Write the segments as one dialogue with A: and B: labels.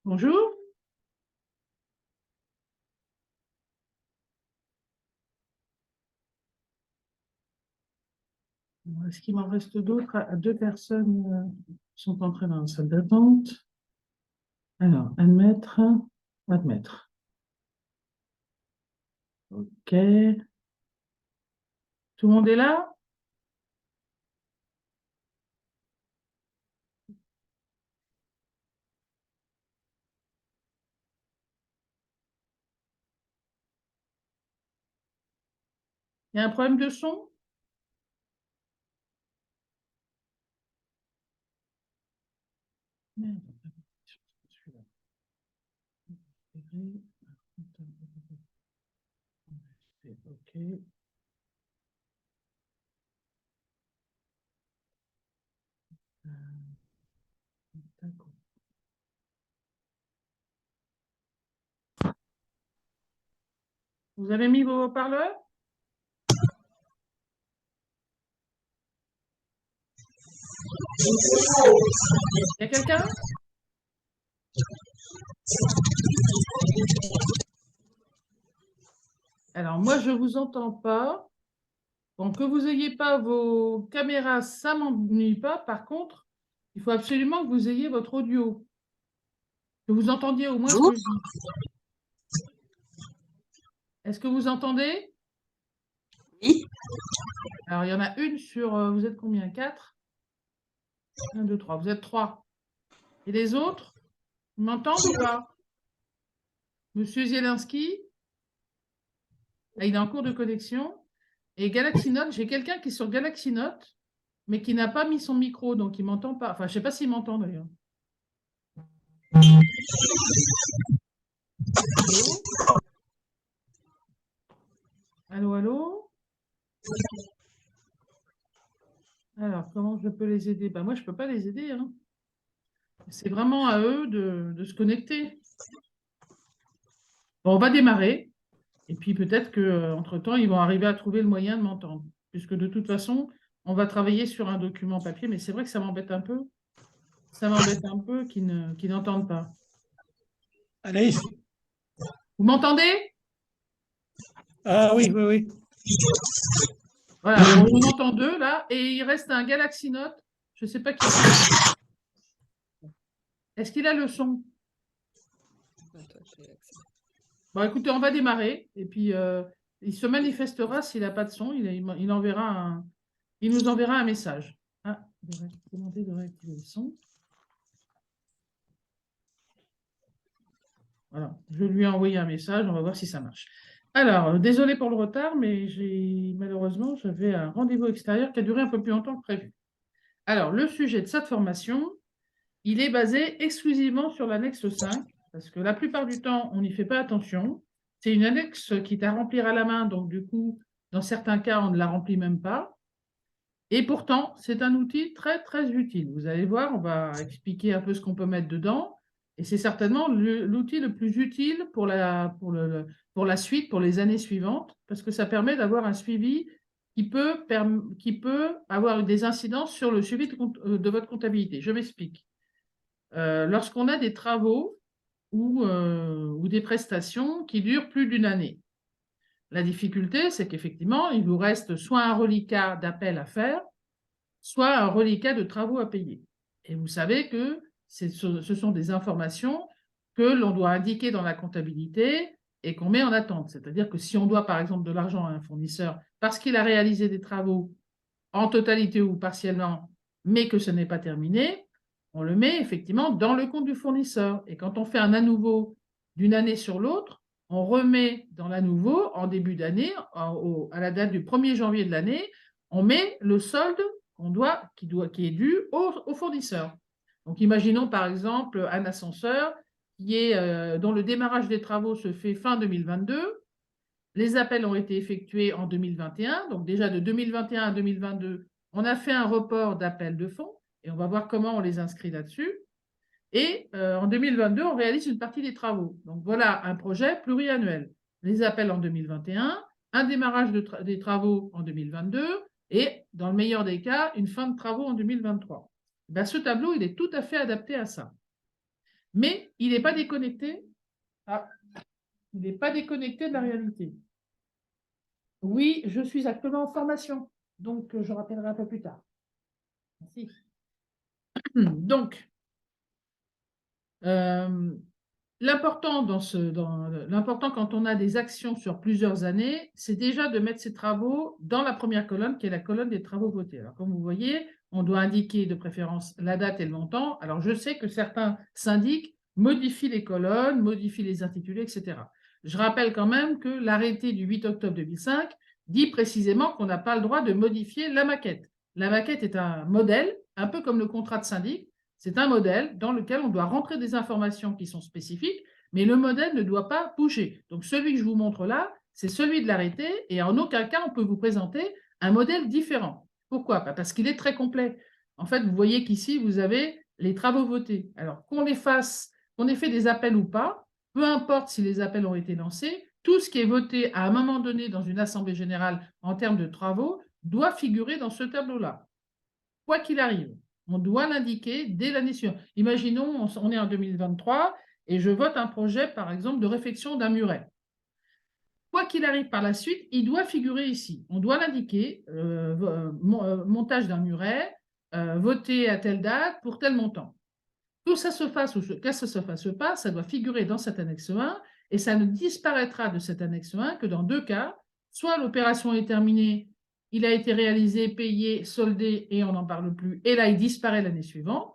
A: Bonjour. Est-ce qu'il m'en reste d'autres? Deux personnes sont entrées dans la salle d'attente. Alors, admettre, admettre. OK. Tout le monde est là? Il y a un problème de son? Merde. OK. D'accord. Vous avez mis vos haut-parleurs? Il y a quelqu'un? Alors, moi, je ne vous entends pas. Donc, que vous n'ayez pas vos caméras, ça ne m'ennuie pas. Par contre, il faut absolument que vous ayez votre audio. Que vous entendiez au moins ce que je dis. Est-ce que vous entendez?
B: Oui.
A: Alors, il y en a une sur... vous êtes combien? 4? 1, 2, 3. Vous êtes 3. Et les autres, vous m'entendez ou pas? Monsieur Zielinski? Ah, il est en cours de connexion. Et Galaxy Note, j'ai quelqu'un qui est sur Galaxy Note, mais qui n'a pas mis son micro, donc il ne m'entend pas. Enfin, je ne sais pas s'il m'entend d'ailleurs. Allô, allô? Alors, comment je peux les aider? Moi, je ne peux pas les aider. Hein. C'est vraiment à eux de se connecter. Bon, on va démarrer. Et puis peut-être qu'entre-temps, ils vont arriver à trouver le moyen de m'entendre. Puisque de toute façon, on va travailler sur un document papier. Mais c'est vrai que ça m'embête un peu. Ça m'embête un peu qu'ils n'entendent pas.
C: Anaïs.
A: Vous m'entendez?
C: Ah oui, oui, oui.
A: Voilà, on entend deux là. Et il reste un Galaxy Note. Je ne sais pas qui c'est. Est-ce qu'il a le son? Bon, écoutez, on va démarrer. Et puis, il se manifestera s'il n'a pas de son. Il enverra il nous enverra un message. Ah, demander de réactiver le son. Voilà, je lui ai envoyé un message. On va voir si ça marche. Alors, désolé pour le retard, mais malheureusement, j'avais un rendez-vous extérieur qui a duré un peu plus longtemps que prévu. Alors, le sujet de cette formation, il est basé exclusivement sur l'annexe 5, parce que la plupart du temps, on n'y fait pas attention. C'est une annexe qui est à remplir à la main, donc du coup, dans certains cas, on ne la remplit même pas. Et pourtant, c'est un outil très, très utile. Vous allez voir, on va expliquer un peu ce qu'on peut mettre dedans. Et c'est certainement l'outil le plus utile pour la suite, pour les années suivantes, parce que ça permet d'avoir un suivi qui peut avoir des incidences sur le suivi de votre comptabilité. Je m'explique. Lorsqu'on a des travaux ou des prestations qui durent plus d'une année, la difficulté, c'est qu'effectivement, il vous reste soit un reliquat d'appel à faire, soit un reliquat de travaux à payer. Et vous savez que ce sont des informations que l'on doit indiquer dans la comptabilité et qu'on met en attente. C'est-à-dire que si on doit, par exemple, de l'argent à un fournisseur parce qu'il a réalisé des travaux en totalité ou partiellement, mais que ce n'est pas terminé, on le met effectivement dans le compte du fournisseur. Et quand on fait un à nouveau d'une année sur l'autre, on remet dans l'à nouveau en début d'année, à la date du 1er janvier de l'année, on met le solde qui est dû au fournisseur. Donc, imaginons par exemple un ascenseur dont le démarrage des travaux se fait fin 2022. Les appels ont été effectués en 2021. Donc, déjà de 2021 à 2022, on a fait un report d'appel de fonds Et on va voir comment on les inscrit là-dessus. Et en 2022, on réalise une partie des travaux. Donc voilà un projet pluriannuel. Les appels en 2021, un démarrage des travaux en 2022 et, dans le meilleur des cas, une fin de travaux en 2023. Ben, ce tableau, il est tout à fait adapté à ça. Mais il n'est pas déconnecté. Il n'est pas déconnecté de la réalité. Oui, je suis actuellement en formation, donc je rappellerai un peu plus tard. Merci. Donc, l'important quand on a des actions sur plusieurs années, c'est déjà de mettre ces travaux dans la première colonne, qui est la colonne des travaux votés. Alors, comme vous voyez, on doit indiquer de préférence la date et le montant. Alors, je sais que certains syndics modifient les colonnes, modifient les intitulés, etc. Je rappelle quand même que l'arrêté du 8 octobre 2005 dit précisément qu'on n'a pas le droit de modifier la maquette. La maquette est un modèle, un peu comme le contrat de syndic. C'est un modèle dans lequel on doit rentrer des informations qui sont spécifiques, mais le modèle ne doit pas bouger. Donc, celui que je vous montre là, c'est celui de l'arrêté, et en aucun cas, on peut vous présenter un modèle différent. Pourquoi? Parce qu'il est très complet. En fait, vous voyez qu'ici, vous avez les travaux votés. Alors, qu'on ait fait des appels ou pas, peu importe si les appels ont été lancés, tout ce qui est voté à un moment donné dans une assemblée générale en termes de travaux doit figurer dans ce tableau-là. Quoi qu'il arrive, on doit l'indiquer dès l'année suivante. Imaginons, on est en 2023 et je vote un projet, par exemple, de réfection d'un muret. Quoi qu'il arrive par la suite, il doit figurer ici. On doit l'indiquer, montage d'un muret, voté à telle date pour tel montant. Que ça se fasse ou que ça se fasse pas, ça doit figurer dans cette annexe 1 et ça ne disparaîtra de cette annexe 1 que dans deux cas. Soit l'opération est terminée, il a été réalisé, payé, soldé et on n'en parle plus, et là il disparaît l'année suivante.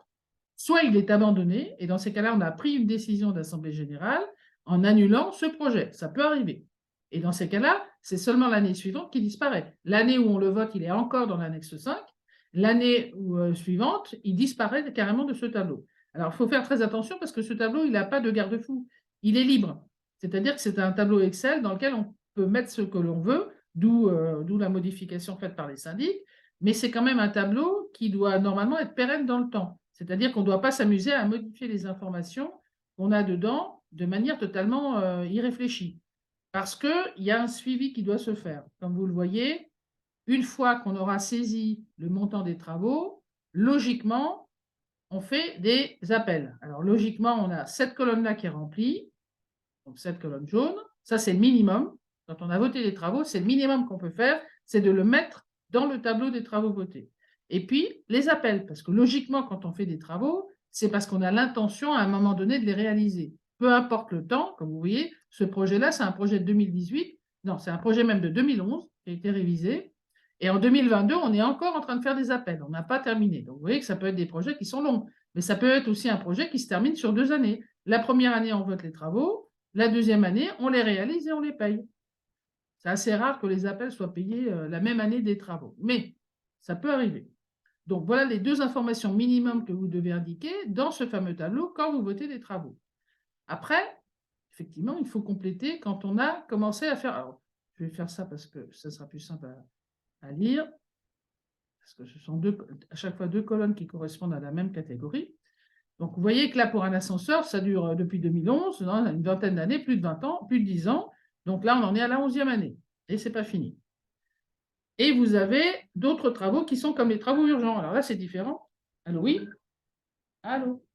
A: Soit il est abandonné et dans ces cas-là, on a pris une décision d'assemblée générale en annulant ce projet. Ça peut arriver. Et dans ces cas-là, c'est seulement l'année suivante qui disparaît. L'année où on le vote, il est encore dans l'annexe 5. L'année suivante, il disparaît carrément de ce tableau. Alors, il faut faire très attention parce que ce tableau, il n'a pas de garde-fou. Il est libre. C'est-à-dire que c'est un tableau Excel dans lequel on peut mettre ce que l'on veut, d'où la modification faite par les syndics, mais c'est quand même un tableau qui doit normalement être pérenne dans le temps. C'est-à-dire qu'on ne doit pas s'amuser à modifier les informations qu'on a dedans de manière totalement irréfléchie. Parce qu'il y a un suivi qui doit se faire. Comme vous le voyez, une fois qu'on aura saisi le montant des travaux, logiquement, on fait des appels. Alors, logiquement, on a cette colonne-là qui est remplie, donc cette colonne jaune. Ça, c'est le minimum. Quand on a voté les travaux, c'est le minimum qu'on peut faire, c'est de le mettre dans le tableau des travaux votés. Et puis, les appels, parce que logiquement, quand on fait des travaux, c'est parce qu'on a l'intention à un moment donné de les réaliser. Peu importe le temps, comme vous voyez, ce projet-là, c'est un projet de 2018, non, c'est un projet même de 2011 qui a été révisé. Et en 2022, on est encore en train de faire des appels. On n'a pas terminé. Donc, vous voyez que ça peut être des projets qui sont longs. Mais ça peut être aussi un projet qui se termine sur 2 années. La première année, on vote les travaux. La deuxième année, on les réalise et on les paye. C'est assez rare que les appels soient payés la même année des travaux. Mais ça peut arriver. Donc, voilà les 2 informations minimum que vous devez indiquer dans ce fameux tableau quand vous votez les travaux. Après, effectivement, il faut compléter quand on a commencé à faire... Alors, je vais faire ça parce que ça sera plus simple à lire, parce que ce sont à chaque fois 2 colonnes qui correspondent à la même catégorie. Donc, vous voyez que là, pour un ascenseur, ça dure depuis 2011, une vingtaine d'années, plus de 20 ans, plus de 10 ans. Donc là, on en est à la 11e année. Et ce n'est pas fini. Et vous avez d'autres travaux qui sont comme les travaux urgents. Alors là, c'est différent. Allô, oui? Allô?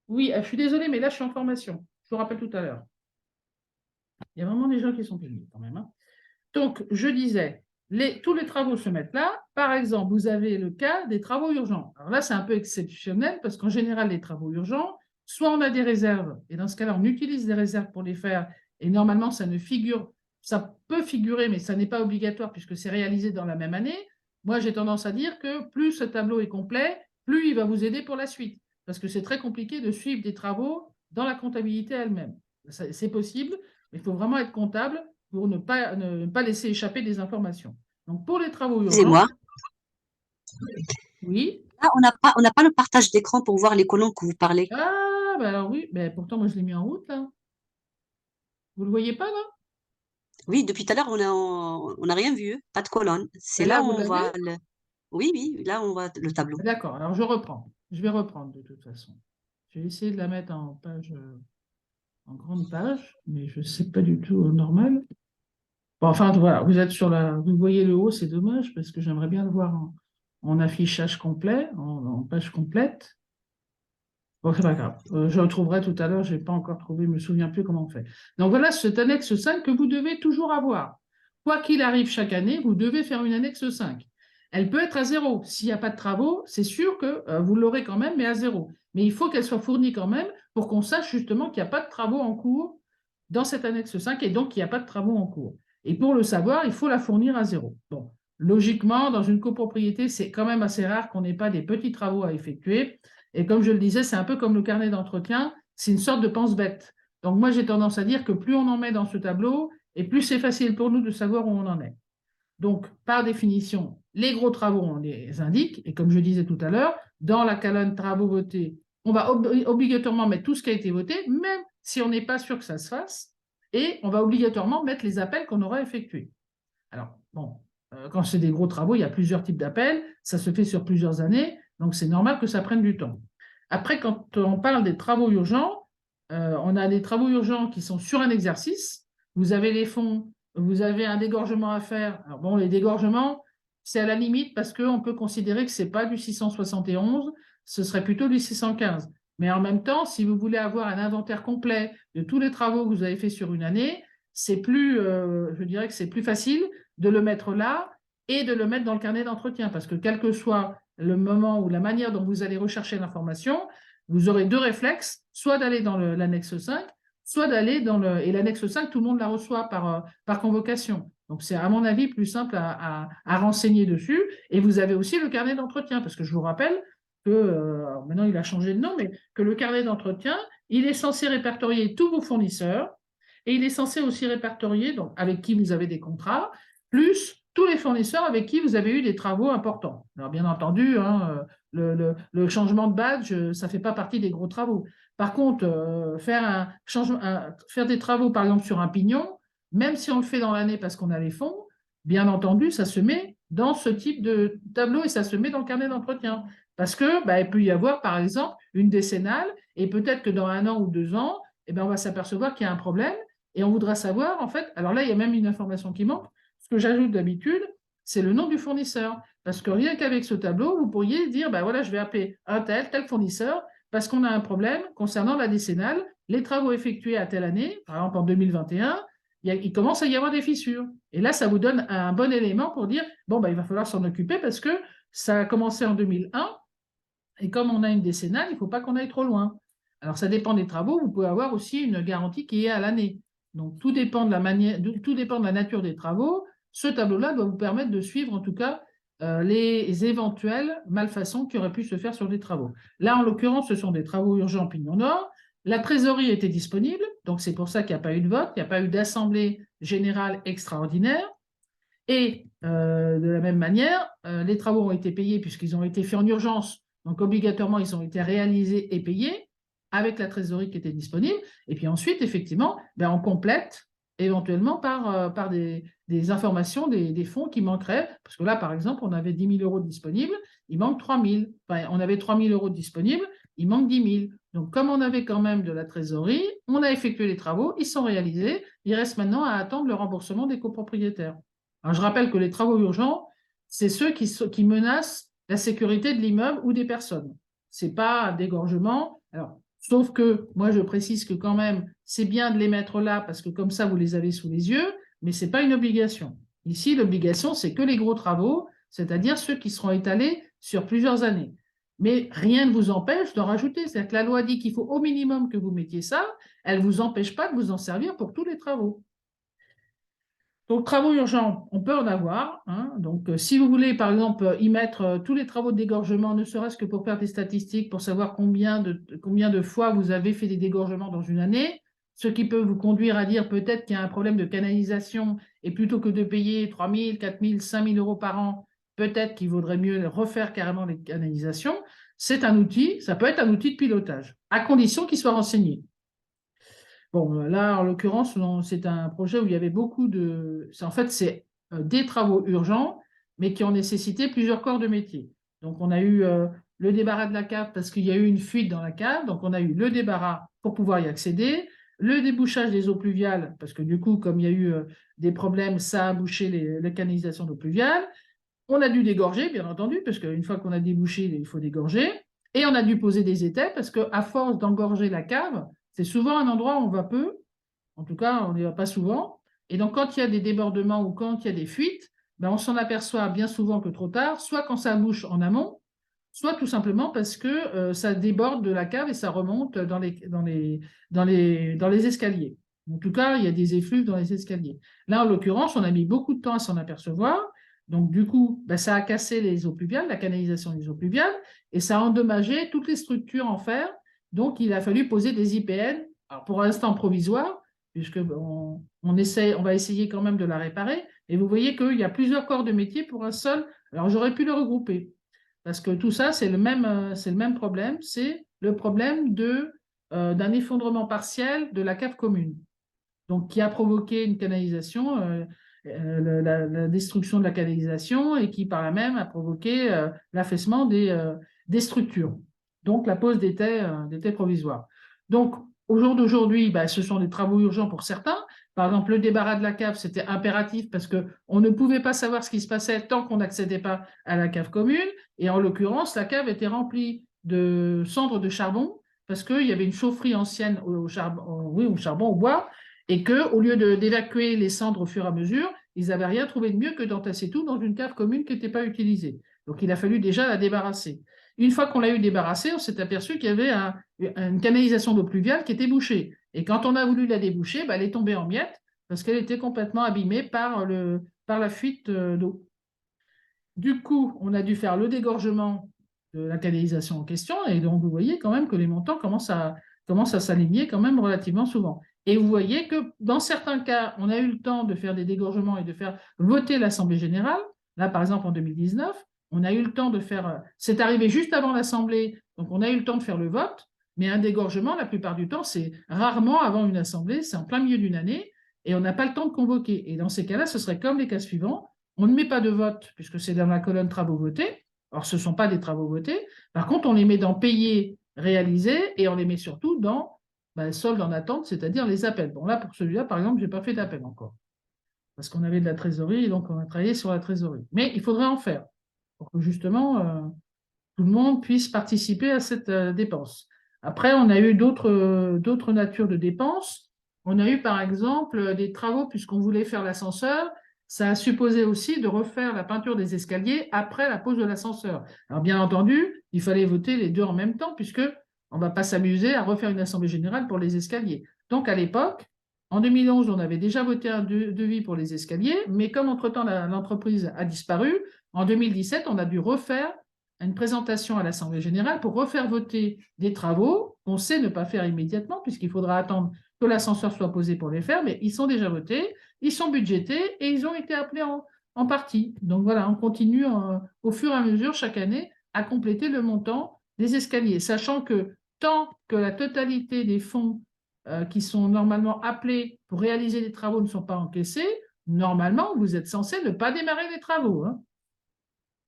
A: Oui, je suis désolée, mais là, je suis en formation. Je vous rappelle tout à l'heure. Il y a vraiment des gens qui sont payés quand même. Donc, je disais, tous les travaux se mettent là. Par exemple, vous avez le cas des travaux urgents. Alors là, c'est un peu exceptionnel parce qu'en général, les travaux urgents, soit on a des réserves, et dans ce cas-là, on utilise des réserves pour les faire, et normalement, ça peut figurer, mais ça n'est pas obligatoire puisque c'est réalisé dans la même année. Moi, j'ai tendance à dire que plus ce tableau est complet, plus il va vous aider pour la suite, parce que c'est très compliqué de suivre des travaux dans la comptabilité elle-même. C'est possible, mais il faut vraiment être comptable pour ne pas laisser échapper des informations. Donc, pour les travaux urgents...
B: Excusez-moi.
A: Oui.
B: Là, on n'a pas le partage d'écran pour voir les colonnes que vous parlez.
A: Ah, ben alors oui, ben pourtant, moi, je l'ai mis en route, là. Vous ne le voyez pas, là?
B: Oui, depuis tout à l'heure, on n'a rien vu. Pas de colonne. C'est
A: Ben là,
B: là où
A: vous
B: on
A: l'avez?
B: voit le... Oui, oui, là, on voit le tableau.
A: D'accord, alors je reprends. Je vais reprendre de toute façon. Je vais essayer de la mettre en page, en grande page, mais je ne sais pas du tout normal. Bon, enfin, voilà, vous êtes sur la. Vous voyez le haut, c'est dommage, parce que j'aimerais bien le voir en affichage complet, en page complète. Bon, c'est pas grave. Je le trouverai tout à l'heure, je n'ai pas encore trouvé, je ne me souviens plus comment on fait. Donc voilà, cette annexe 5 que vous devez toujours avoir. Quoi qu'il arrive chaque année, vous devez faire une annexe 5. Elle peut être à 0. S'il n'y a pas de travaux, c'est sûr que vous l'aurez quand même, mais à 0. Mais il faut qu'elle soit fournie quand même pour qu'on sache justement qu'il n'y a pas de travaux en cours dans cette annexe 5 et donc qu'il n'y a pas de travaux en cours. Et pour le savoir, il faut la fournir à 0. Bon, logiquement, dans une copropriété, c'est quand même assez rare qu'on n'ait pas des petits travaux à effectuer. Et comme je le disais, c'est un peu comme le carnet d'entretien, c'est une sorte de pense-bête. Donc moi, j'ai tendance à dire que plus on en met dans ce tableau, et plus c'est facile pour nous de savoir où on en est. Donc, par définition, les gros travaux, on les indique. Et comme je disais tout à l'heure, dans la colonne travaux votés, on va obligatoirement mettre tout ce qui a été voté, même si on n'est pas sûr que ça se fasse. Et on va obligatoirement mettre les appels qu'on aura effectués. Alors, bon, quand c'est des gros travaux, il y a plusieurs types d'appels. Ça se fait sur plusieurs années. Donc, c'est normal que ça prenne du temps. Après, quand on parle des travaux urgents, on a des travaux urgents qui sont sur un exercice. Vous avez les fonds, vous avez un dégorgement à faire. Alors bon, les dégorgements, c'est à la limite parce qu'on peut considérer que ce n'est pas du 671, ce serait plutôt du 615. Mais en même temps, si vous voulez avoir un inventaire complet de tous les travaux que vous avez fait sur une année, c'est plus, je dirais que c'est plus facile de le mettre là et de le mettre dans le carnet d'entretien parce que quel que soit le moment ou la manière dont vous allez rechercher l'information, vous aurez deux réflexes, soit d'aller dans l'annexe 5, soit d'aller dans le... Et l'annexe 5, tout le monde la reçoit par convocation. Donc, c'est à mon avis plus simple à renseigner dessus. Et vous avez aussi le carnet d'entretien, parce que je vous rappelle que, maintenant il a changé de nom, mais que le carnet d'entretien, il est censé répertorier tous vos fournisseurs et il est censé aussi répertorier, donc, avec qui vous avez des contrats, plus tous les fournisseurs avec qui vous avez eu des travaux importants. Alors, bien entendu, hein, le changement de badge, ça ne fait pas partie des gros travaux. Par contre, faire des travaux, par exemple, sur un pignon, même si on le fait dans l'année parce qu'on a les fonds, bien entendu, ça se met dans ce type de tableau et ça se met dans le carnet d'entretien. Parce que, il peut y avoir, par exemple, une décennale et peut-être que dans 1 an ou 2 ans, on va s'apercevoir qu'il y a un problème et on voudra savoir, en fait, alors là, il y a même une information qui manque. Ce que j'ajoute d'habitude, c'est le nom du fournisseur. Parce que rien qu'avec ce tableau, vous pourriez dire, voilà, je vais appeler un tel fournisseur, parce qu'on a un problème concernant la décennale, les travaux effectués à telle année, par exemple en 2021, il commence à y avoir des fissures. Et là, ça vous donne un bon élément pour dire, il va falloir s'en occuper parce que ça a commencé en 2001, et comme on a une décennale, il ne faut pas qu'on aille trop loin. Alors, ça dépend des travaux, vous pouvez avoir aussi une garantie qui est à l'année. Donc, tout dépend de la nature des travaux. Ce tableau-là doit vous permettre de suivre, en tout cas, les éventuelles malfaçons qui auraient pu se faire sur des travaux. Là, en l'occurrence, ce sont des travaux urgents Pignon Nord. La trésorerie était disponible, donc c'est pour ça qu'il n'y a pas eu de vote, il n'y a pas eu d'assemblée générale extraordinaire. Et de la même manière, les travaux ont été payés puisqu'ils ont été faits en urgence. Donc, obligatoirement, ils ont été réalisés et payés avec la trésorerie qui était disponible. Et puis ensuite, effectivement, on complète éventuellement par des informations, des fonds qui manqueraient. Parce que là, par exemple, on avait 10 000 € disponibles, il manque 3 000. Enfin, on avait 3 000 € disponibles, il manque 10 000. Donc, comme on avait quand même de la trésorerie, on a effectué les travaux, ils sont réalisés. Il reste maintenant à attendre le remboursement des copropriétaires. Alors, je rappelle que les travaux urgents, c'est ceux qui menacent la sécurité de l'immeuble ou des personnes. Ce n'est pas un dégorgement. Alors, sauf que moi, je précise que quand même, c'est bien de les mettre là parce que comme ça, vous les avez sous les yeux, mais ce n'est pas une obligation. Ici, l'obligation, c'est que les gros travaux, c'est-à-dire ceux qui seront étalés sur plusieurs années. Mais rien ne vous empêche d'en rajouter. C'est-à-dire que la loi dit qu'il faut au minimum que vous mettiez ça, elle ne vous empêche pas de vous en servir pour tous les travaux. Donc, travaux urgents, on peut en avoir. Hein. Donc, si vous voulez, par exemple, y mettre tous les travaux de dégorgement, ne serait-ce que pour faire des statistiques, pour savoir combien de fois vous avez fait des dégorgements dans une année, ce qui peut vous conduire à dire peut-être qu'il y a un problème de canalisation, et plutôt que de payer 3 000, 4 000, 5 000 € par an, peut-être qu'il vaudrait mieux refaire carrément les canalisations. C'est un outil, ça peut être un outil de pilotage, à condition qu'il soit renseigné. Bon, là, en l'occurrence, c'est un projet où il y avait beaucoup de... En fait, c'est des travaux urgents, mais qui ont nécessité plusieurs corps de métier. Donc, on a eu le débarras de la cave parce qu'il y a eu une fuite dans la cave. Donc, on a eu le débarras pour pouvoir y accéder, le débouchage des eaux pluviales, parce que du coup, comme il y a eu des problèmes, ça a bouché les canalisations d'eau pluviale. On a dû dégorger, bien entendu, parce qu'une fois qu'on a débouché, il faut dégorger. Et on a dû poser des étais, parce qu'à force d'engorger la cave, c'est souvent un endroit où on va peu. En tout cas, on n'y va pas souvent. Et donc, quand il y a des débordements ou quand il y a des fuites, ben, on s'en aperçoit bien souvent que trop tard, soit quand ça bouche en amont, soit tout simplement parce que ça déborde de la cave et ça remonte dans les escaliers. En tout cas, il y a des effluves dans les escaliers. Là, en l'occurrence, on a mis beaucoup de temps à s'en apercevoir. Donc, du coup, ben, ça a cassé les eaux pluviales, la canalisation des eaux pluviales, et ça a endommagé toutes les structures en fer. Donc, il a fallu poser des IPN, alors pour l'instant provisoires, puisque on va essayer quand même de la réparer. Et vous voyez qu'il y a plusieurs corps de métier pour un seul. Alors, j'aurais pu le regrouper. Parce que tout ça, c'est le même problème, c'est le problème d'un effondrement partiel de la cave commune, donc qui a provoqué une canalisation, la destruction de la canalisation et qui par là même a provoqué l'affaissement des structures, donc la pose d'étais provisoires. Donc au jour d'aujourd'hui, bah, ce sont des travaux urgents pour certains. Par exemple, le débarras de la cave, c'était impératif parce qu'on ne pouvait pas savoir ce qui se passait tant qu'on n'accédait pas à la cave commune. Et en l'occurrence, la cave était remplie de cendres de charbon parce qu'il y avait une chaufferie ancienne au charbon, au bois, et qu'au lieu d'évacuer les cendres au fur et à mesure, ils n'avaient rien trouvé de mieux que d'entasser tout dans une cave commune qui n'était pas utilisée. Donc il a fallu déjà la débarrasser. Une fois qu'on l'a eu débarrassée, on s'est aperçu qu'il y avait une canalisation d'eau pluviale qui était bouchée. Et quand on a voulu la déboucher, bah, elle est tombée en miettes parce qu'elle était complètement abîmée par la fuite d'eau. Du coup, on a dû faire le dégorgement de la canalisation en question. Et donc, vous voyez quand même que les montants commencent à s'aligner quand même relativement souvent. Et vous voyez que dans certains cas, on a eu le temps de faire des dégorgements et de faire voter l'Assemblée générale. Là, par exemple, en 2019, on a eu le temps de faire. C'est arrivé juste avant l'Assemblée, donc on a eu le temps de faire le vote. Mais un dégorgement, la plupart du temps, c'est rarement avant une Assemblée, c'est en plein milieu d'une année, et on n'a pas le temps de convoquer. Et dans ces cas-là, ce serait comme les cas suivants. On ne met pas de vote, puisque c'est dans la colonne travaux votés. Or, ce ne sont pas des travaux votés. Par contre, on les met dans payés, réalisés, et on les met surtout dans solde en attente, c'est-à-dire les appels. Bon, là, pour celui-là, par exemple, je n'ai pas fait d'appel encore, parce qu'on avait de la trésorerie, et donc on a travaillé sur la trésorerie. Mais il faudrait en faire, pour que justement, tout le monde puisse participer à cette dépense. Après, on a eu d'autres natures de dépenses. On a eu, par exemple, des travaux, puisqu'on voulait faire l'ascenseur. Ça a supposé aussi de refaire la peinture des escaliers après la pose de l'ascenseur. Alors, bien entendu, il fallait voter les deux en même temps, puisque on ne va pas s'amuser à refaire une assemblée générale pour les escaliers. Donc, à l'époque, en 2011, on avait déjà voté un devis pour les escaliers, mais comme entre-temps l'entreprise a disparu, en 2017, on a dû refaire une présentation à l'Assemblée générale pour refaire voter des travaux qu'on sait ne pas faire immédiatement, puisqu'il faudra attendre que l'ascenseur soit posé pour les faire, mais ils sont déjà votés, ils sont budgétés et ils ont été appelés en partie. Donc voilà, on continue au fur et à mesure chaque année à compléter le montant des escaliers, sachant que tant que la totalité des fonds qui sont normalement appelés pour réaliser des travaux ne sont pas encaissés, normalement, vous êtes censé ne pas démarrer les travaux. Hein.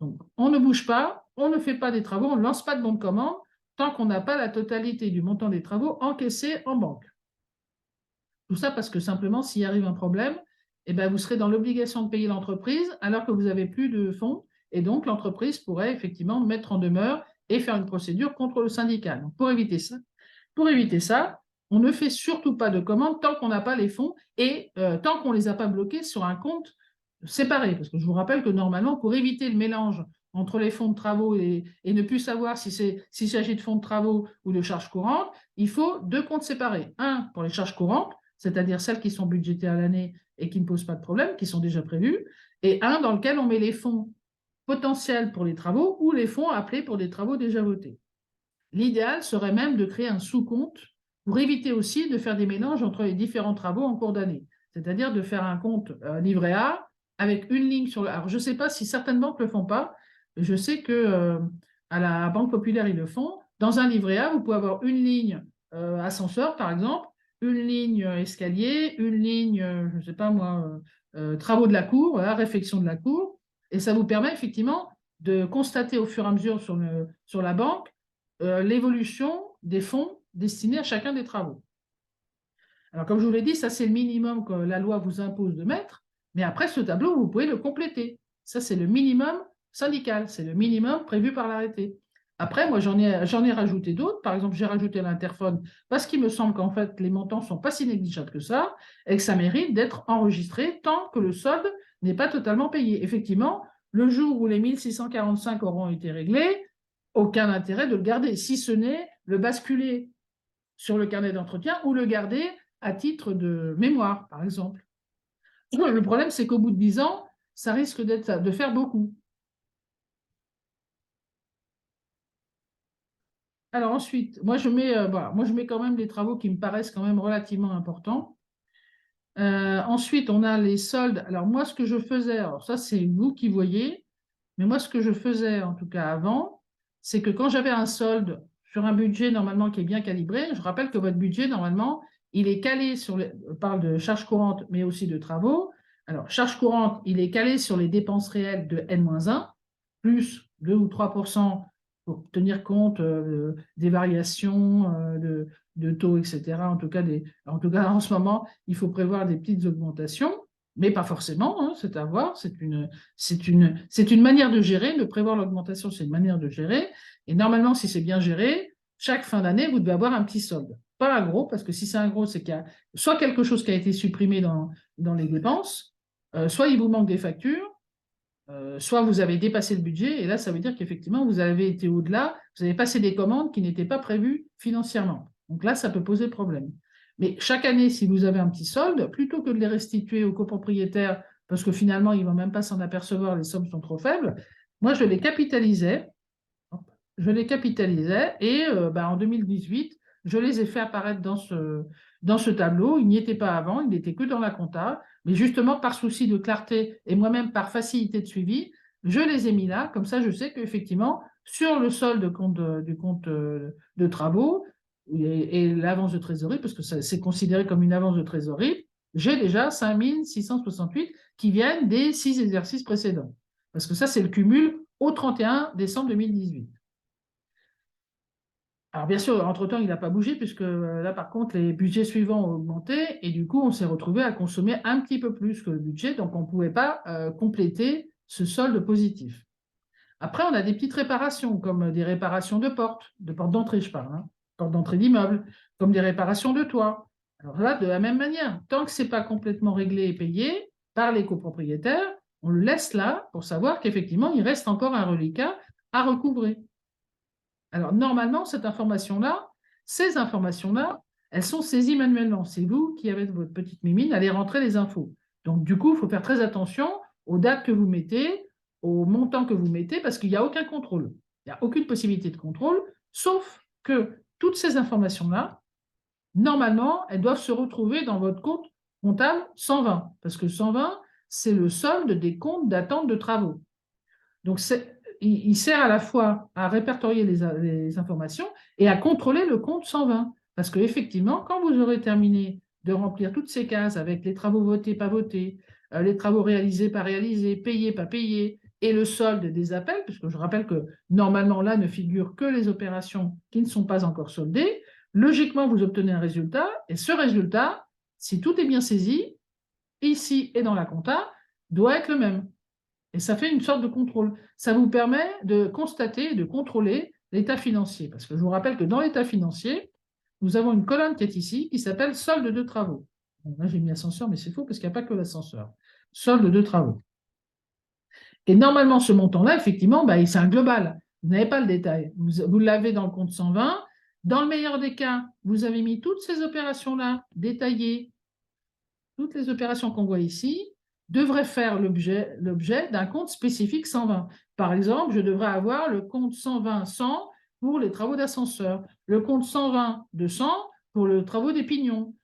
A: Donc, on ne bouge pas, on ne fait pas des travaux, on ne lance pas de bon de commande tant qu'on n'a pas la totalité du montant des travaux encaissé en banque. Tout ça parce que simplement, s'il arrive un problème, eh ben, vous serez dans l'obligation de payer l'entreprise alors que vous n'avez plus de fonds. Et donc, l'entreprise pourrait effectivement mettre en demeure et faire une procédure contre le syndicat. Donc, pour éviter ça, on ne fait surtout pas de commande tant qu'on n'a pas les fonds et tant qu'on ne les a pas bloqués sur un compte séparé. Parce que je vous rappelle que normalement, pour éviter le mélange entre les fonds de travaux et ne plus savoir s'il s'agit de fonds de travaux ou de charges courantes, il faut deux comptes séparés. Un pour les charges courantes, c'est-à-dire celles qui sont budgétées à l'année et qui ne posent pas de problème, qui sont déjà prévues, et un dans lequel on met les fonds potentiels pour les travaux ou les fonds appelés pour des travaux déjà votés. L'idéal serait même de créer un sous-compte pour éviter aussi de faire des mélanges entre les différents travaux en cours d'année. C'est-à-dire de faire un compte livret A avec une ligne sur le... Alors, je ne sais pas si certaines banques ne le font pas. Je sais qu'à la Banque Populaire, ils le font. Dans un livret A, vous pouvez avoir une ligne ascenseur, par exemple, une ligne escalier, une ligne, je ne sais pas moi, travaux de la cour, voilà, réfection de la cour. Et ça vous permet effectivement de constater au fur et à mesure sur la banque l'évolution des fonds destinés à chacun des travaux. Alors, comme je vous l'ai dit, ça, c'est le minimum que la loi vous impose de mettre. Mais après, ce tableau, vous pouvez le compléter. Ça, c'est le minimum syndical. C'est le minimum prévu par l'arrêté. Après, moi, j'en ai rajouté d'autres. Par exemple, j'ai rajouté l'interphone parce qu'il me semble qu'en fait, les montants ne sont pas si négligeables que ça et que ça mérite d'être enregistré tant que le solde n'est pas totalement payé. Effectivement, le jour où les 1645 auront été réglés, aucun intérêt de le garder, si ce n'est le basculer sur le carnet d'entretien ou le garder à titre de mémoire, par exemple. Le problème, c'est qu'au bout de 10 ans, ça risque de faire beaucoup. Alors ensuite, moi je mets quand même des travaux qui me paraissent quand même relativement importants. Ensuite, on a les soldes. Alors moi, ce que je faisais, alors ça c'est vous qui voyez, mais moi ce que je faisais en tout cas avant, c'est que quand j'avais un solde sur un budget normalement qui est bien calibré, je rappelle que votre budget normalement, il est calé on parle de charges courantes, mais aussi de travaux. Alors, charges courantes, il est calé sur les dépenses réelles de N-1, plus 2 ou 3% pour tenir compte des variations de taux, etc. En tout cas, en ce moment, il faut prévoir des petites augmentations, mais pas forcément, hein, c'est à voir. C'est une manière de gérer. De prévoir l'augmentation, c'est une manière de gérer. Et normalement, si c'est bien géré, chaque fin d'année, vous devez avoir un petit solde. Pas un gros, parce que si c'est un gros, c'est qu'il y a soit quelque chose qui a été supprimé dans les dépenses, soit il vous manque des factures, soit vous avez dépassé le budget, et là, ça veut dire qu'effectivement, vous avez été au-delà, vous avez passé des commandes qui n'étaient pas prévues financièrement. Donc là, ça peut poser problème. Mais chaque année, si vous avez un petit solde, plutôt que de les restituer aux copropriétaires, parce que finalement, ils ne vont même pas s'en apercevoir, les sommes sont trop faibles, moi, je les capitalisais. Et en 2018, je les ai fait apparaître dans ce tableau. Il n'y était pas avant, il n'était que dans la compta. Mais justement, par souci de clarté et moi-même par facilité de suivi, je les ai mis là. Comme ça, je sais qu'effectivement, sur le solde du compte de travaux et l'avance de trésorerie, parce que c'est considéré comme une avance de trésorerie, j'ai déjà 5 668 qui viennent des 6 exercices précédents. Parce que ça, c'est le cumul au 31 décembre 2018. Alors, bien sûr, entre-temps, il n'a pas bougé, puisque là, par contre, les budgets suivants ont augmenté, et du coup, on s'est retrouvé à consommer un petit peu plus que le budget, donc on ne pouvait pas compléter ce solde positif. Après, on a des petites réparations, comme des réparations de portes d'entrée, je parle, hein, portes d'entrée d'immeuble, comme des réparations de toit. Alors là, de la même manière, tant que ce n'est pas complètement réglé et payé par les copropriétaires, on le laisse là pour savoir qu'effectivement, il reste encore un reliquat à recouvrer. Alors, normalement, ces informations-là, elles sont saisies manuellement. C'est vous qui, avec votre petite mimine, allez rentrer les infos. Donc, du coup, il faut faire très attention aux dates que vous mettez, aux montants que vous mettez, parce qu'il n'y a aucun contrôle. Il n'y a aucune possibilité de contrôle, sauf que toutes ces informations-là, normalement, elles doivent se retrouver dans votre compte comptable 120, parce que 120, c'est le solde des comptes d'attente de travaux. Donc, il sert à la fois à répertorier les informations et à contrôler le compte 120. Parce qu'effectivement, quand vous aurez terminé de remplir toutes ces cases avec les travaux votés, pas votés, les travaux réalisés, pas réalisés, payés, pas payés, et le solde des appels, puisque je rappelle que normalement là ne figurent que les opérations qui ne sont pas encore soldées, logiquement vous obtenez un résultat, et ce résultat, si tout est bien saisi, ici et dans la compta, doit être le même. Et ça fait une sorte de contrôle. Ça vous permet de constater et de contrôler l'état financier. Parce que je vous rappelle que dans l'état financier, nous avons une colonne qui est ici, qui s'appelle solde de travaux. Bon, là, j'ai mis ascenseur, mais c'est faux parce qu'il n'y a pas que l'ascenseur. Solde de travaux. Et normalement, ce montant-là, effectivement, c'est un global. Vous n'avez pas le détail. Vous l'avez dans le compte 120. Dans le meilleur des cas, vous avez mis toutes ces opérations-là détaillées, toutes les opérations qu'on voit ici, devraient faire l'objet d'un compte spécifique 120. Par exemple, je devrais avoir le compte 120-100 pour les travaux d'ascenseur, le compte 120-200 pour les travaux des pignons,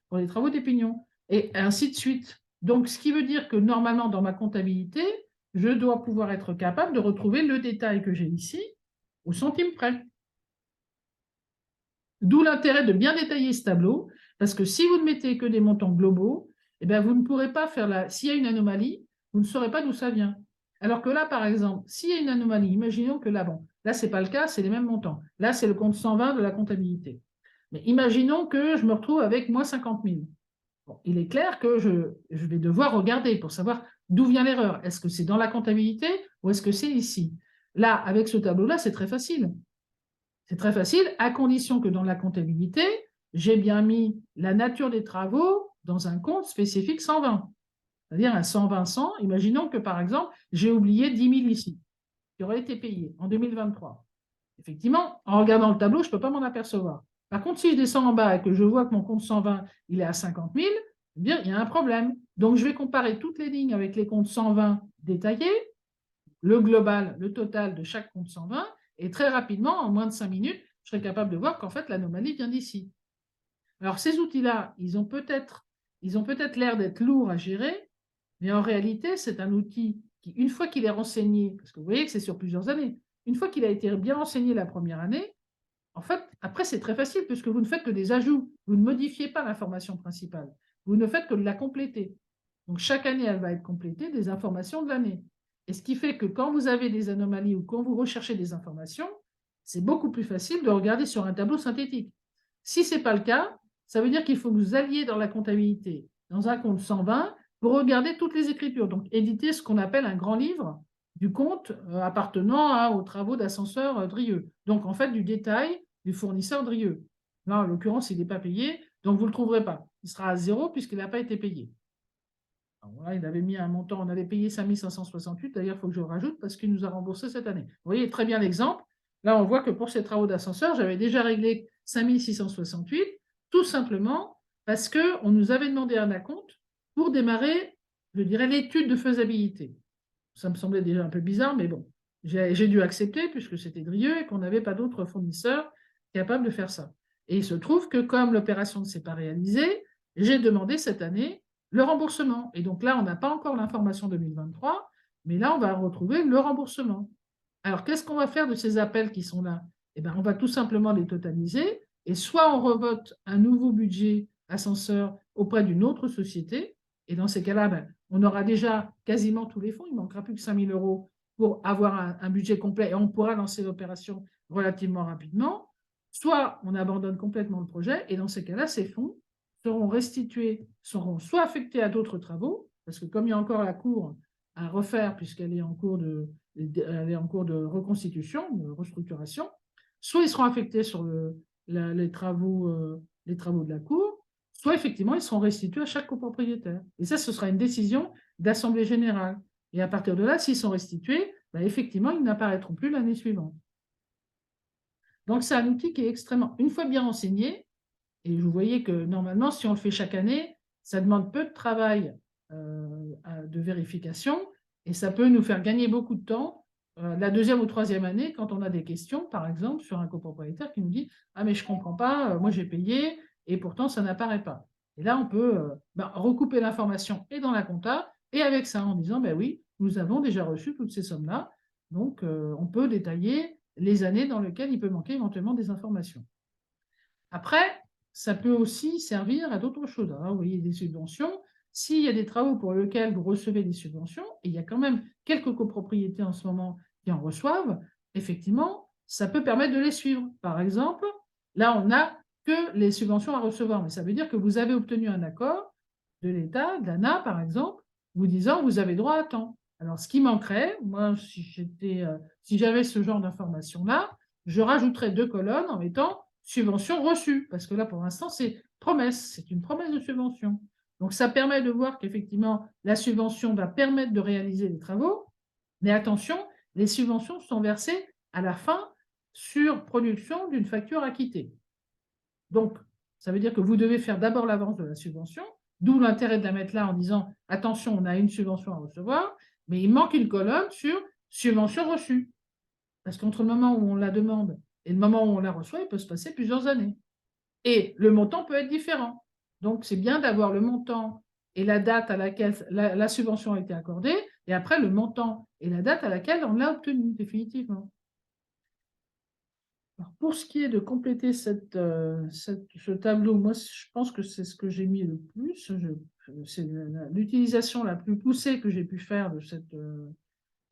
A: et ainsi de suite. Donc, ce qui veut dire que normalement, dans ma comptabilité, je dois pouvoir être capable de retrouver le détail que j'ai ici au centime près. D'où l'intérêt de bien détailler ce tableau, parce que si vous ne mettez que des montants globaux, vous ne pourrez pas faire s'il y a une anomalie, vous ne saurez pas d'où ça vient. Alors que là, par exemple, s'il y a une anomalie, imaginons que là, bon, là, ce n'est pas le cas, c'est les mêmes montants. Là, c'est le compte 120 de la comptabilité. Mais imaginons que je me retrouve avec moins 50 000. Bon, il est clair que je vais devoir regarder pour savoir d'où vient l'erreur. Est-ce que c'est dans la comptabilité ou est-ce que c'est ici? Là, avec ce tableau-là, c'est très facile. C'est très facile, à condition que dans la comptabilité, j'ai bien mis la nature des travaux dans un compte spécifique 120. C'est-à-dire un 120-100. Imaginons que, par exemple, j'ai oublié 10 000 ici, qui auraient été payés en 2023. Effectivement, en regardant le tableau, je ne peux pas m'en apercevoir. Par contre, si je descends en bas et que je vois que mon compte 120, il est à 50 000, eh bien, il y a un problème. Donc, je vais comparer toutes les lignes avec les comptes 120 détaillés, le global, le total de chaque compte 120, et très rapidement, en moins de 5 minutes, je serai capable de voir qu'en fait, l'anomalie vient d'ici. Alors, ces outils-là, ils ont peut-être l'air d'être lourds à gérer, mais en réalité, c'est un outil qui, une fois qu'il est renseigné, parce que vous voyez que c'est sur plusieurs années, une fois qu'il a été bien renseigné la première année, en fait, après, c'est très facile puisque vous ne faites que des ajouts. Vous ne modifiez pas l'information principale. Vous ne faites que de la compléter. Donc, chaque année, elle va être complétée des informations de l'année. Et ce qui fait que quand vous avez des anomalies ou quand vous recherchez des informations, c'est beaucoup plus facile de regarder sur un tableau synthétique. Si ce n'est pas le cas, ça veut dire qu'il faut que vous alliez dans la comptabilité, dans un compte 120, pour regarder toutes les écritures. Donc, éditer ce qu'on appelle un grand livre du compte appartenant aux travaux d'ascenseur Drieux. Donc, en fait, du détail du fournisseur Drieux. Là, en l'occurrence, il n'est pas payé, donc vous ne le trouverez pas. Il sera à zéro puisqu'il n'a pas été payé. Alors là, il avait mis un montant, on avait payé 5 568, d'ailleurs, il faut que je le rajoute parce qu'il nous a remboursé cette année. Vous voyez très bien l'exemple. Là, on voit que pour ces travaux d'ascenseur, j'avais déjà réglé 5 668, tout simplement parce qu'on nous avait demandé un acompte pour démarrer, je dirais, l'étude de faisabilité. Ça me semblait déjà un peu bizarre, mais bon, j'ai dû accepter puisque c'était Drieux et qu'on n'avait pas d'autres fournisseurs capables de faire ça. Et il se trouve que comme l'opération ne s'est pas réalisée, j'ai demandé cette année le remboursement. Et donc là, on n'a pas encore l'information 2023, mais là, on va retrouver le remboursement. Alors, qu'est-ce qu'on va faire de ces appels qui sont là? Eh bien, on va tout simplement les totaliser et soit on revote un nouveau budget ascenseur auprès d'une autre société, et dans ces cas-là, ben, on aura déjà quasiment tous les fonds, il ne manquera plus que 5 000 euros pour avoir un budget complet et on pourra lancer l'opération relativement rapidement. Soit on abandonne complètement le projet et dans ces cas-là, ces fonds seront restitués, seront soit affectés à d'autres travaux, parce que comme il y a encore la cour à refaire puisqu'elle est en cours de reconstitution, de restructuration, soit ils seront affectés sur les travaux de la cour, soit effectivement ils seront restitués à chaque copropriétaire. Et ça, ce sera une décision d'assemblée générale. Et à partir de là, s'ils sont restitués, ben effectivement, ils n'apparaîtront plus l'année suivante. Donc, c'est un outil qui est extrêmement, une fois bien renseigné, et vous voyez que normalement, si on le fait chaque année, ça demande peu de travail de vérification et ça peut nous faire gagner beaucoup de temps. La deuxième ou troisième année, quand on a des questions, par exemple, sur un copropriétaire qui nous dit « Ah, mais je ne comprends pas, moi j'ai payé et pourtant ça n'apparaît pas ». Et là, on peut recouper l'information et dans la compta et avec ça en disant « Ben oui, nous avons déjà reçu toutes ces sommes-là ». Donc, on peut détailler les années dans lesquelles il peut manquer éventuellement des informations. Après, ça peut aussi servir à d'autres choses. Alors, vous voyez, des subventions. S'il y a des travaux pour lesquels vous recevez des subventions, et il y a quand même quelques copropriétés en ce moment qui en reçoivent, effectivement, ça peut permettre de les suivre. Par exemple, là, on n'a que les subventions à recevoir, mais ça veut dire que vous avez obtenu un accord de l'État, de l'ANA, par exemple, vous disant vous avez droit à temps. Alors, ce qui manquerait, moi, si j'avais ce genre d'information-là, je rajouterais 2 colonnes en mettant subvention reçue, parce que là, pour l'instant, c'est promesse, c'est une promesse de subvention. Donc, ça permet de voir qu'effectivement, la subvention va permettre de réaliser les travaux, mais attention, les subventions sont versées à la fin sur production d'une facture acquittée. Donc, ça veut dire que vous devez faire d'abord l'avance de la subvention, d'où l'intérêt de la mettre là en disant « Attention, on a une subvention à recevoir », mais il manque une colonne sur subvention reçue. Parce qu'entre le moment où on la demande et le moment où on la reçoit, il peut se passer plusieurs années. Et le montant peut être différent. Donc, c'est bien d'avoir le montant et la date à laquelle la subvention a été accordée, et après le montant et la date à laquelle on l'a obtenue définitivement. Alors, pour ce qui est de compléter ce tableau, moi, je pense que c'est ce que j'ai mis le plus. C'est l'utilisation la plus poussée que j'ai pu faire de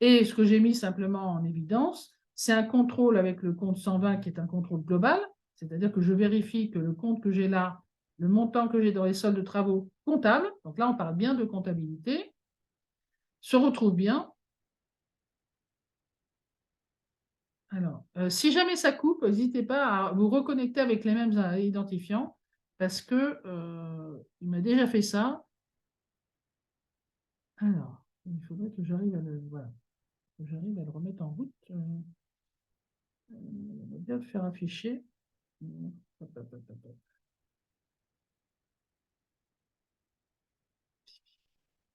A: Et ce que j'ai mis simplement en évidence, c'est un contrôle avec le compte 120 qui est un contrôle global, c'est-à-dire que je vérifie que le compte que j'ai là, le montant que j'ai dans les soldes de travaux comptables, donc là on parle bien de comptabilité, se retrouve bien. Alors, si jamais ça coupe, n'hésitez pas à vous reconnecter avec les mêmes identifiants parce que il m'a déjà fait ça. Alors, il faudrait que j'arrive à voilà, que j'arrive à le remettre en route. On va bien le faire afficher. Hop, hop, hop, hop, hop.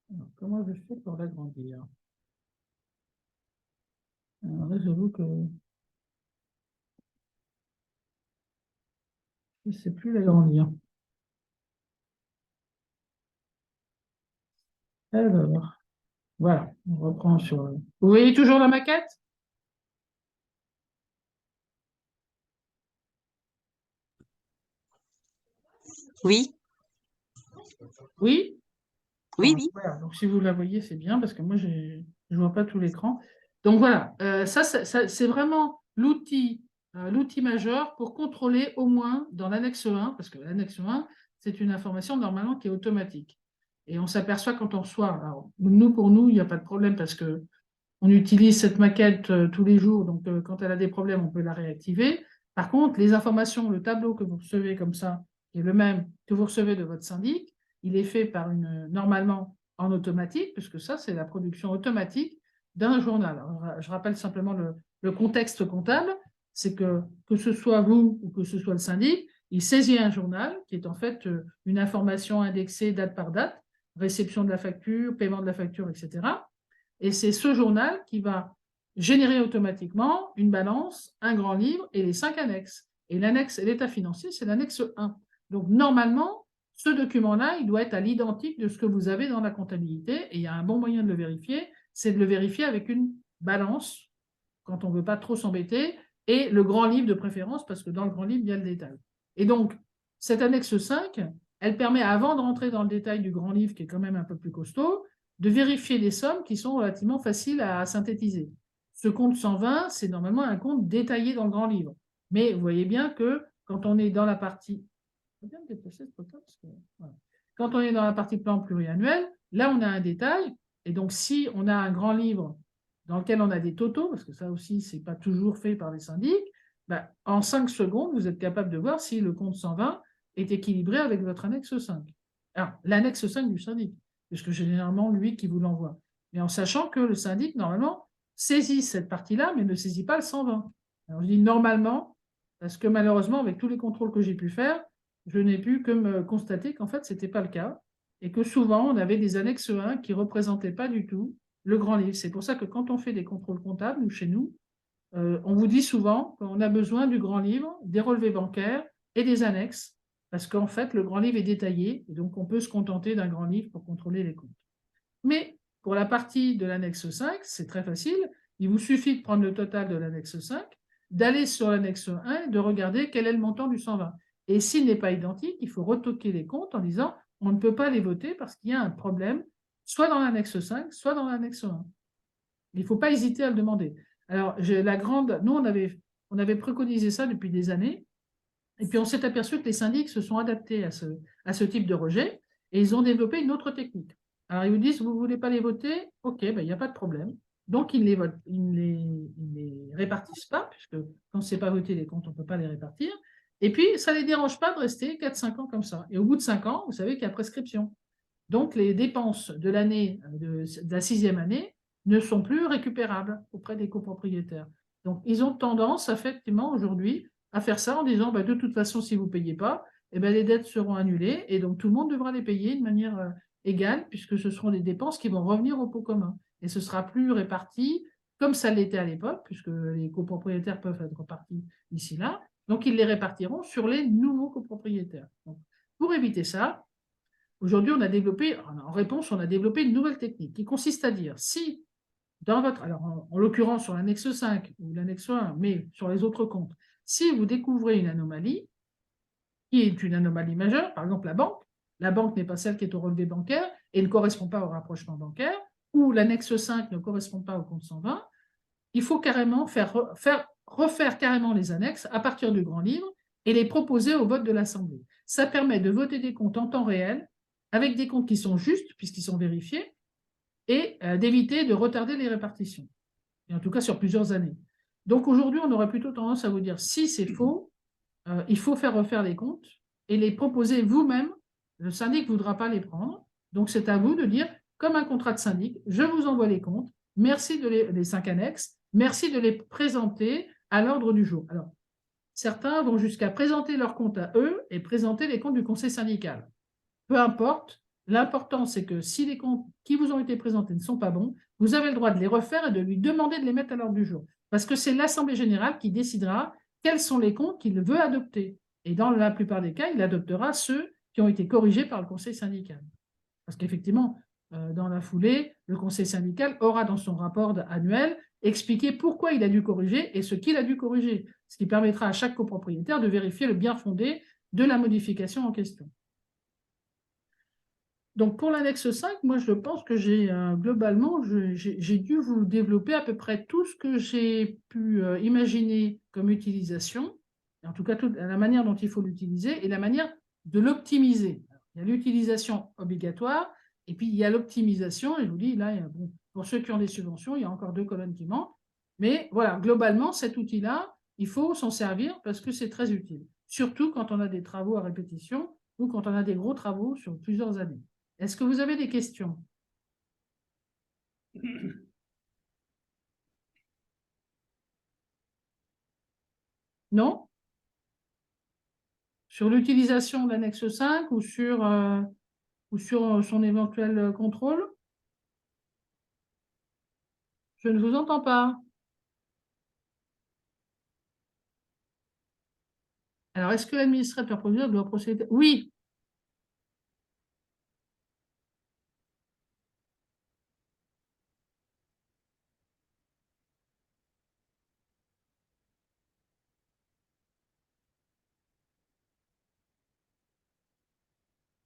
A: Alors, comment je fais pour l'agrandir? Alors là, j'avoue que je ne sais plus l'agrandir. Alors, voilà, on reprend sur. Vous voyez toujours la maquette?
B: Oui,
A: Oui?
B: oui,
A: Bon,
B: oui.
A: voilà. Donc, si vous la voyez, c'est bien parce que moi, je ne vois pas tout l'écran. Donc, voilà, c'est vraiment l'outil majeur pour contrôler au moins dans l'annexe 1, parce que l'annexe 1, c'est une information normalement qui est automatique. Et on s'aperçoit quand on reçoit, alors, pour nous, il n'y a pas de problème parce que on utilise cette maquette tous les jours, donc quand elle a des problèmes, on peut la réactiver. Par contre, les informations, le tableau que vous recevez comme ça, qui est le même que vous recevez de votre syndic, il est fait normalement en automatique, puisque ça, c'est la production automatique d'un journal. Alors, je rappelle simplement le contexte comptable, c'est que ce soit vous ou que ce soit le syndic, il saisit un journal qui est en fait une information indexée date par date, réception de la facture, paiement de la facture, etc. Et c'est ce journal qui va générer automatiquement une balance, un grand livre et les 5 annexes. Et l'annexe, l'état financier, c'est l'annexe 1. Donc, normalement, ce document-là, il doit être à l'identique de ce que vous avez dans la comptabilité. Et il y a un bon moyen de le vérifier, c'est de le vérifier avec une balance, quand on ne veut pas trop s'embêter, et le grand livre de préférence, parce que dans le grand livre, il y a le détail. Et donc, cette annexe 5, elle permet, avant de rentrer dans le détail du grand livre, qui est quand même un peu plus costaud, de vérifier des sommes qui sont relativement faciles à synthétiser. Ce compte 120, c'est normalement un compte détaillé dans le grand livre. Mais vous voyez bien que quand on est dans la partie. Quand on est dans la partie plan pluriannuel, là, on a un détail. Et donc, si on a un grand livre dans lequel on a des totaux, parce que ça aussi, ce n'est pas toujours fait par les syndics, ben, en 5 secondes, vous êtes capable de voir si le compte 120 est équilibré avec votre annexe 5. Alors, l'annexe 5 du syndic, puisque généralement, lui qui vous l'envoie. Mais en sachant que le syndic, normalement, saisit cette partie-là, mais ne saisit pas le 120. Alors, je dis normalement, parce que malheureusement, avec tous les contrôles que j'ai pu faire, je n'ai pu que me constater qu'en fait, ce n'était pas le cas, et que souvent, on avait des annexes 1 qui ne représentaient pas du tout le grand livre. C'est pour ça que quand on fait des contrôles comptables, ou chez nous, on vous dit souvent qu'on a besoin du grand livre, des relevés bancaires et des annexes, parce qu'en fait, le grand livre est détaillé, et donc on peut se contenter d'un grand livre pour contrôler les comptes. Mais pour la partie de l'annexe 5, c'est très facile. Il vous suffit de prendre le total de l'annexe 5, d'aller sur l'annexe 1 et de regarder quel est le montant du 120. Et s'il n'est pas identique, il faut retoquer les comptes en disant on ne peut pas les voter parce qu'il y a un problème, soit dans l'annexe 5, soit dans l'annexe 1. Il ne faut pas hésiter à le demander. Alors, nous, on avait préconisé ça depuis des années, et puis on s'est aperçu que les syndics se sont adaptés à ce type de rejet, et ils ont développé une autre technique. Alors, ils vous disent, vous ne voulez pas les voter? OK, ben, il n'y a pas de problème. Donc, ils ne les répartissent pas, puisque quand ce n'est pas voté, les comptes, on ne peut pas les répartir. Et puis, ça ne les dérange pas de rester 4-5 ans comme ça. Et au bout de 5 ans, vous savez qu'il y a prescription. Donc, les dépenses de l'année, de la 6e année, ne sont plus récupérables auprès des copropriétaires. Donc, ils ont tendance, effectivement, aujourd'hui, à faire ça en disant, bah, de toute façon, si vous ne payez pas, eh ben, les dettes seront annulées et donc tout le monde devra les payer de manière égale, puisque ce seront des dépenses qui vont revenir au pot commun. Et ce sera plus réparti comme ça l'était à l'époque, puisque les copropriétaires peuvent être repartis ici là. Donc, ils les répartiront sur les nouveaux copropriétaires. Donc, pour éviter ça, aujourd'hui, en réponse, on a développé une nouvelle technique qui consiste à dire si dans votre, alors en l'occurrence sur l'annexe 5 ou l'annexe 1, mais sur les autres comptes, si vous découvrez une anomalie, qui est une anomalie majeure, par exemple la banque n'est pas celle qui est au relevé bancaire et ne correspond pas au rapprochement bancaire, où l'annexe 5 ne correspond pas au compte 120, il faut carrément refaire carrément les annexes à partir du grand livre et les proposer au vote de l'Assemblée. Ça permet de voter des comptes en temps réel, avec des comptes qui sont justes, puisqu'ils sont vérifiés, et d'éviter de retarder les répartitions, et en tout cas sur plusieurs années. Donc aujourd'hui, on aurait plutôt tendance à vous dire, si c'est faux, il faut faire refaire les comptes et les proposer vous-même. Le syndic ne voudra pas les prendre, donc c'est à vous de dire, comme un contrat de syndic, je vous envoie les comptes, merci de les 5 annexes, merci de les présenter à l'ordre du jour. Alors, certains vont jusqu'à présenter leurs comptes à eux et présenter les comptes du conseil syndical. Peu importe, l'important c'est que si les comptes qui vous ont été présentés ne sont pas bons, vous avez le droit de les refaire et de lui demander de les mettre à l'ordre du jour. Parce que c'est l'Assemblée générale qui décidera quels sont les comptes qu'il veut adopter. Et dans la plupart des cas, il adoptera ceux qui ont été corrigés par le conseil syndical. Parce qu'effectivement, dans la foulée, le conseil syndical aura dans son rapport annuel expliqué pourquoi il a dû corriger et ce qu'il a dû corriger, ce qui permettra à chaque copropriétaire de vérifier le bien fondé de la modification en question. Donc, pour l'annexe 5, moi, je pense que globalement, j'ai dû vous développer à peu près tout ce que j'ai pu imaginer comme utilisation, en tout cas la manière dont il faut l'utiliser et la manière de l'optimiser. Il y a l'utilisation obligatoire et puis il y a l'optimisation. Et je vous dis, là, bon, pour ceux qui ont des subventions, il y a encore 2 colonnes qui manquent. Mais voilà, globalement, cet outil-là, il faut s'en servir parce que c'est très utile, surtout quand on a des travaux à répétition ou quand on a des gros travaux sur plusieurs années. Est-ce que vous avez des questions? Non? Sur l'utilisation de l'annexe 5 ou sur son éventuel contrôle? Je ne vous entends pas. Alors, est-ce que l'administrateur provisoire doit procéder? Oui.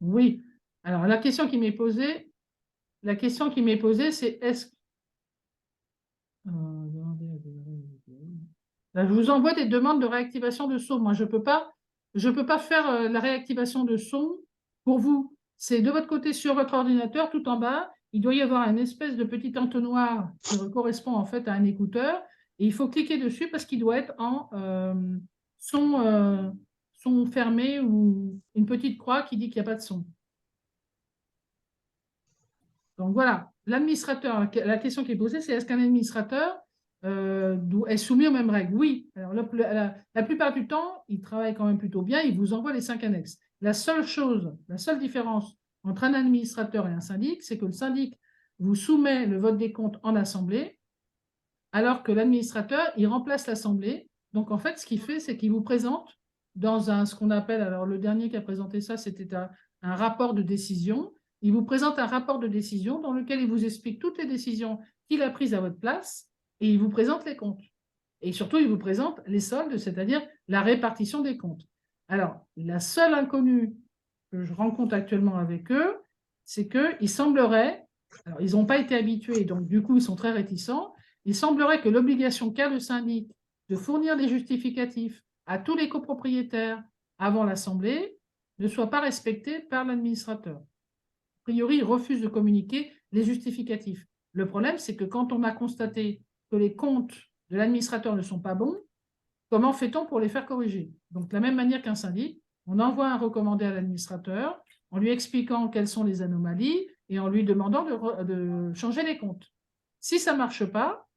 A: Oui. Alors, la question qui m'est posée, c'est est-ce Là, je vous envoie des demandes de réactivation de son. Moi, je peux pas faire la réactivation de son pour vous. C'est de votre côté sur votre ordinateur, tout en bas. Il doit y avoir une espèce de petit entonnoir qui correspond en fait à un écouteur. Et il faut cliquer dessus parce qu'il doit être en son fermé ou une petite croix qui dit qu'il n'y a pas de son. Donc voilà, l'administrateur, la question qui est posée, c'est est-ce qu'un administrateur est soumis aux mêmes règles? Oui. Alors, la plupart du temps, il travaille quand même plutôt bien, il vous envoie les 5 annexes. La seule différence entre un administrateur et un syndic, c'est que le syndic vous soumet le vote des comptes en assemblée, alors que l'administrateur, il remplace l'assemblée. Donc, en fait, ce qu'il fait, c'est qu'il vous présente dans ce qu'on appelle, alors le dernier qui a présenté ça, c'était un rapport de décision. Il vous présente un rapport de décision dans lequel il vous explique toutes les décisions qu'il a prises à votre place et il vous présente les comptes. Et surtout, il vous présente les soldes, c'est-à-dire la répartition des comptes. Alors, la seule inconnue que je rencontre actuellement avec eux, c'est qu'il semblerait, alors ils n'ont pas été habitués, donc du coup, ils sont très réticents, il semblerait que l'obligation qu'a le syndic de fournir des justificatifs à tous les copropriétaires avant l'Assemblée ne soit pas respectée par l'administrateur. A priori, il refuse de communiquer les justificatifs. Le problème, c'est que quand on a constaté que les comptes de l'administrateur ne sont pas bons, comment fait-on pour les faire corriger? Donc, de la même manière qu'un syndic, on envoie un recommandé à l'administrateur en lui expliquant quelles sont les anomalies et en lui demandant de changer les comptes. Si ça ne marche pas,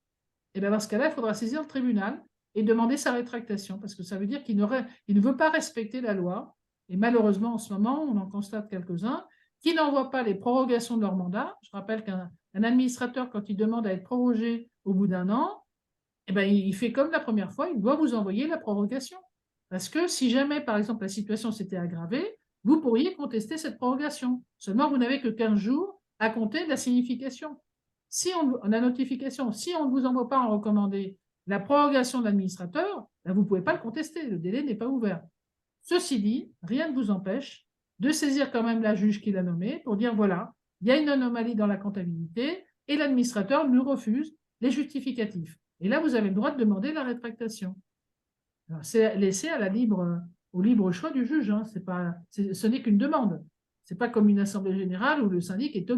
A: et bien dans ce cas-là, il faudra saisir le tribunal et demander sa rétractation, parce que ça veut dire qu'il ne veut pas respecter la loi. Et malheureusement, en ce moment, on en constate quelques-uns qui n'envoient pas les prorogations de leur mandat. Je rappelle qu'un administrateur, quand il demande à être prorogé au bout d'un an, eh bien, il fait comme la première fois, il doit vous envoyer la prorogation. Parce que si jamais, par exemple, la situation s'était aggravée, vous pourriez contester cette prorogation. Seulement, vous n'avez que 15 jours à compter de la signification. Si on a notification, si on ne vous envoie pas en recommandé la prorogation de l'administrateur, ben vous ne pouvez pas le contester, le délai n'est pas ouvert. Ceci dit, rien ne vous empêche de saisir quand même la juge qui l'a nommée pour dire voilà, il y a une anomalie dans la comptabilité, et l'administrateur nous refuse les justificatifs. Et là, vous avez le droit de demander la rétractation. C'est laissé au libre choix du juge. Hein. Ce n'est qu'une demande. Ce n'est pas comme une assemblée générale où le syndic est